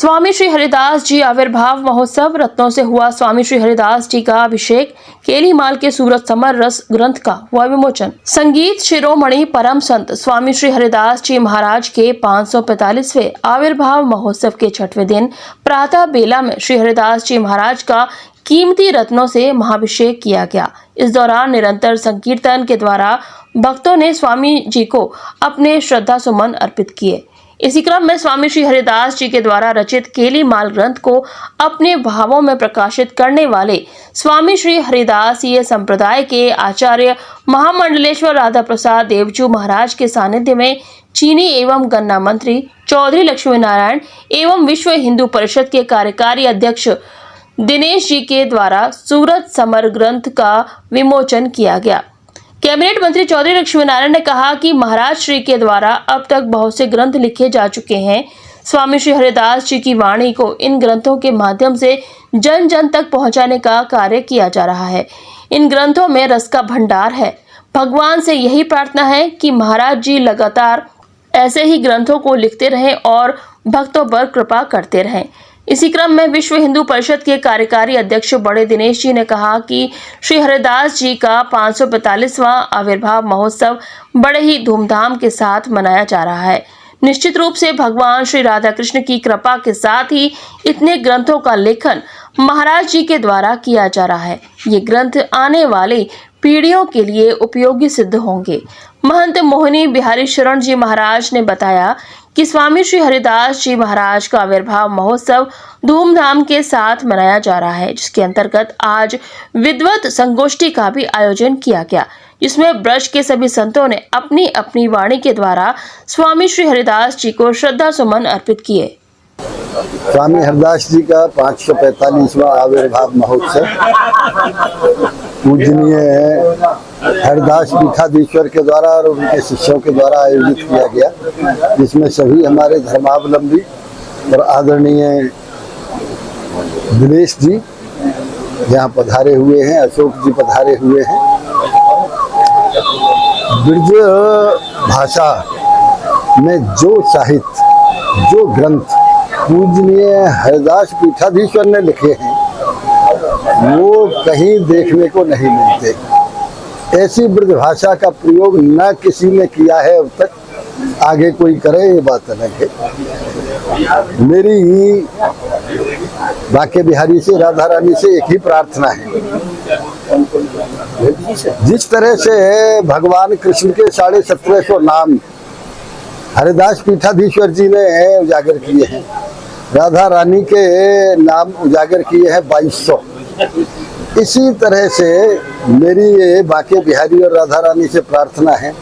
स्वामी श्री हरिदास जी आविर्भाव महोत्सव रत्नों से हुआ। स्वामी श्री हरिदास जी का अभिषेक, केलीमाल के सूरत समर रस ग्रंथ का हुआ विमोचन। संगीत शिरोमणि परम संत स्वामी श्री हरिदास जी महाराज के 545वें आविर्भाव महोत्सव के 6वें दिन प्रातः बेला में श्री हरिदास जी महाराज का कीमती रत्नों से महाभिषेक किया गया। इस दौरान निरंतर संकीर्तन के द्वारा भक्तों ने स्वामी जी को अपने श्रद्धा सुमन अर्पित किए। इसी क्रम में स्वामी श्री हरिदास जी के द्वारा रचित केलीमाल ग्रंथ को अपने भावों में प्रकाशित करने वाले स्वामी श्री हरिदासीय संप्रदाय के आचार्य महामंडलेश्वर राधा प्रसाद देवजू महाराज के सानिध्य में चीनी एवं गन्ना मंत्री चौधरी लक्ष्मी नारायण एवं विश्व हिंदू परिषद के कार्यकारी अध्यक्ष दिनेश जी के द्वारा सूरत समर ग्रंथ का विमोचन किया गया। कैबिनेट मंत्री चौधरी लक्ष्मी नारायण ने कहा कि महाराज श्री के द्वारा अब तक बहुत से ग्रंथ लिखे जा चुके हैं। स्वामी श्री हरिदास जी की वाणी को इन ग्रंथों के माध्यम से जन जन तक पहुंचाने का कार्य किया जा रहा है। इन ग्रंथों में रस का भंडार है। भगवान से यही प्रार्थना है कि महाराज जी लगातार ऐसे ही ग्रंथों को लिखते रहें और भक्तों पर कृपा करते रहें। इसी क्रम में विश्व हिंदू परिषद के कार्यकारी अध्यक्ष बड़े दिनेश जी ने कहा कि श्री हरिदास जी का 545वां आविर्भाव महोत्सव बड़े ही धूमधाम के साथ मनाया जा रहा है। निश्चित रूप से भगवान श्री राधा कृष्ण की कृपा के साथ ही इतने ग्रंथों का लेखन महाराज जी के द्वारा किया जा रहा है। ये ग्रंथ आने वाली पीढ़ियों के लिए उपयोगी सिद्ध होंगे। महंत मोहिनी बिहारी शरण जी महाराज ने बताया कि स्वामी श्री हरिदास जी महाराज का आविर्भाव महोत्सव धूमधाम के साथ मनाया जा रहा है, जिसके अंतर्गत आज विद्वत संगोष्ठी का भी आयोजन किया गया, जिसमें ब्रज के सभी संतों ने अपनी अपनी वाणी के द्वारा स्वामी श्री हरिदास जी को श्रद्धा सुमन अर्पित किए। स्वामी हरिदास जी का 545वां आविर्भाव महोत्सव पूजनीय हरिदास पीठाधीश्वर के द्वारा और उनके शिष्यों के द्वारा आयोजित किया गया, जिसमें सभी हमारे धर्मावलंबी और आदरणीय दिनेश जी यहाँ पधारे हुए हैं, अशोक जी पधारे हुए हैं। ब्रज भाषा में जो साहित्य, जो ग्रंथ पूजनीय हरिदास पीठाधीश्वर ने लिखे हैं वो कहीं देखने को नहीं मिलते। ऐसी ब्रज भाषा का प्रयोग न किसी ने किया है अब तक, आगे कोई करे ये बात अलग है। मेरी बाके बिहारी से, राधा रानी से एक ही प्रार्थना है, जिस तरह से भगवान कृष्ण के 1750 नाम हरिदास पीठाधीश्वर जी ने उजागर किए हैं, राधा रानी के नाम उजागर किए हैं 2200। इसी तरह से मेरी ये बाके बिहारी और राधा रानी से प्रार्थना है,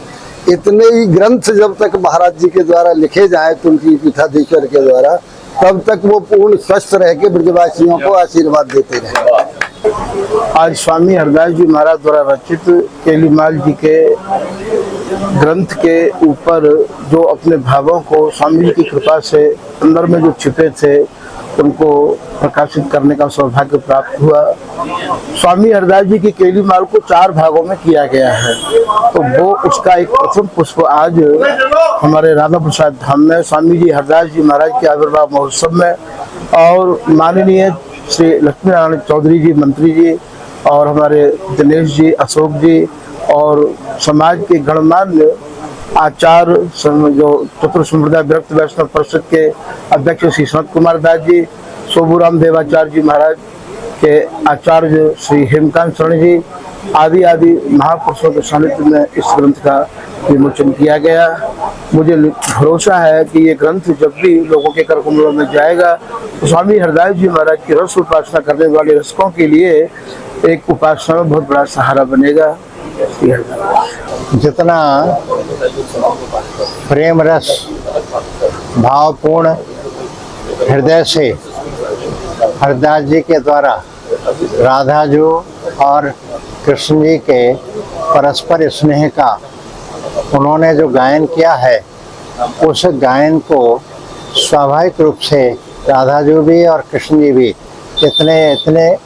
इतने ही ग्रंथ जब तक महाराज जी के द्वारा लिखे जाएं तो उनकी पीठाधीश्वर के द्वारा, तब तक वो पूर्ण स्वस्थ रह के ब्रजवासियों को आशीर्वाद देते रहे। आज स्वामी हरिदास जी महाराज द्वारा रचित केलीमाल जी के ग्रंथ के ऊपर जो अपने भावों को स्वामी जी की कृपा से अंदर में जो छिपे थे उनको प्रकाशित करने का सौभाग्य प्राप्त हुआ। स्वामी हरिदास जी की केलीमाल को 4 भागों में किया गया है, तो वो उसका एक प्रथम पुष्प आज हमारे राधा प्रसाद धाम में स्वामी जी हरिदास जी महाराज के आविर्भाव महोत्सव में और माननीय श्री लक्ष्मी नारायण चौधरी जी मंत्री जी और हमारे दिनेश जी, अशोक जी और समाज के गणमान्य आचार्य जो चतुर संप्रदाय विरक्त वैष्णव परिषद के अध्यक्ष श्री सनत कुमार दास जी, सोबूराम देवाचार्य जी महाराज के आचार्य श्री हेमकांत शरण जी आदि आदि महापुरुषों के सानिध्य में इस ग्रंथ का विमोचन किया गया। मुझे भरोसा है कि ये ग्रंथ जब भी लोगों के करकमलों में जाएगा तो स्वामी हरिदास जी महाराज की रस उपासना करने वाले रसिकों के लिए एक उपासना में बहुत बड़ा सहारा बनेगा। जितना प्रेम रस भावपूर्ण हृदय से हरिदास जी के द्वारा राधा जी और कृष्ण जी के परस्पर स्नेह का उन्होंने जो गायन किया है, उस गायन को स्वाभाविक रूप से राधा जी भी और कृष्ण जी भी इतने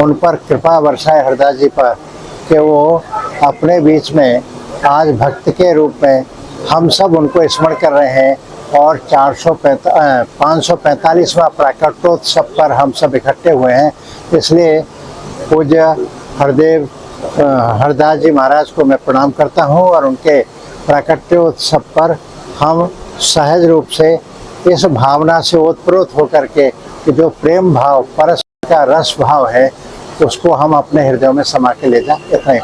उन पर कृपा बरसाए हरिदास जी पर कि वो अपने बीच में आज भक्त के रूप में हम सब उनको स्मरण कर रहे हैं और 545वां प्राकट्योत्सव पर हम सब इकट्ठे हुए हैं। इसलिए पूज्य हरदास जी महाराज को मैं प्रणाम करता हूँ और उनके प्राकट्योत्सव पर हम सहज रूप से इस भावना से ओतप्रोत होकर के कि जो प्रेम भाव परस्पर का रस भाव है उसको हम अपने हृदय में समा के ले जाएं। इतना ही